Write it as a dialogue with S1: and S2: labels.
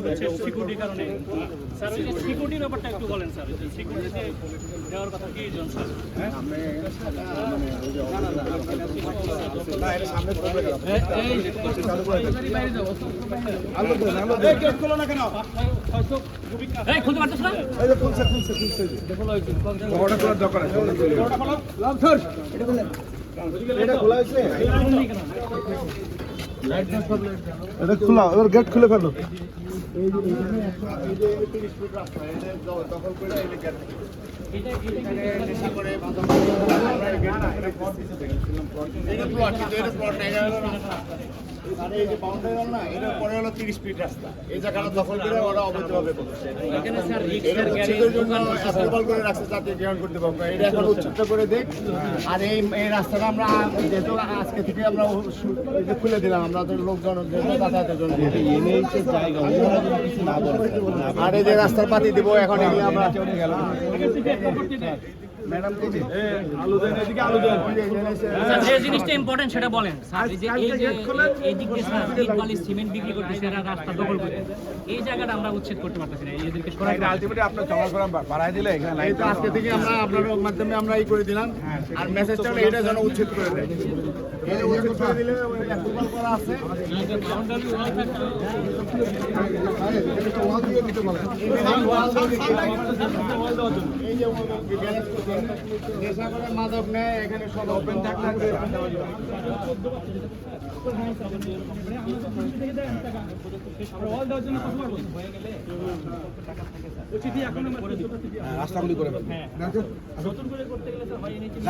S1: হচ্ছে সিকিউরিটির কারণে। স্যার ওই যে সিকিউরিটির ব্যাপারটা একটু বলেন স্যার, ওই যে সিকিউরিটি দেওয়ার কথা কি জন স্যার? খুলতে পারতেছ না?
S2: এটা খোলা, এবার গেট খুলে ফেলো।
S3: এই যে বাউন্ডারি ওয়াল না, এটার পরে হলো 30 ফিট রাস্তা। এই জায়গাটা দখল করে ওরা অবৈধভাবে করছে। এটা উচ্ছেদের জন্য অ্যাপ্রুভাল করে রাখছে যাতে গ্রহণ করতে পারবো। এটা এখন উচ্ছেদ করে দেখ। আর এই রাস্তাটা আমরা যেহেতু আজকে থেকে আমরা খুলে দিলাম, আমরা লোকজন যাতায়াতের জন্য। আর এই যে রাস্তার পাতি দিব এখন এগুলো আমরা ম্যাডাম আলু দেন, এদিকে আলু দেন।
S1: যে জিনিসটা ইম্পর্টেন্ট সেটা বলেন স্যার। এই যে এই দিক দিয়ে স্যার ইট বালি সিমেন্ট বিক্রি করতেছে, এরা রাস্তা দখল করে, এই জায়গাটা আমরা উচ্ছেদ করতে পারতেছি না। এদেরকে সরাই
S2: আলটিমেটলি আপনার জমা করা বাড়ায় দিলে এখানে
S3: এই তো আজকে থেকে আমরা আপনার মাধ্যমে আমরা এই করে দিলাম। আর মেসেজটা হলো এটা যেন উচ্ছেদ করে দেয়। এই যে উচ্ছেদ করে দিলে ওই অ্যাপ্রুভাল করা আছে। এই যে ব্যালেন্স করতে নেশা করে মাদক নেয়, এখানে সব ওপেন থাকলে
S2: রাস্তাগুলি করে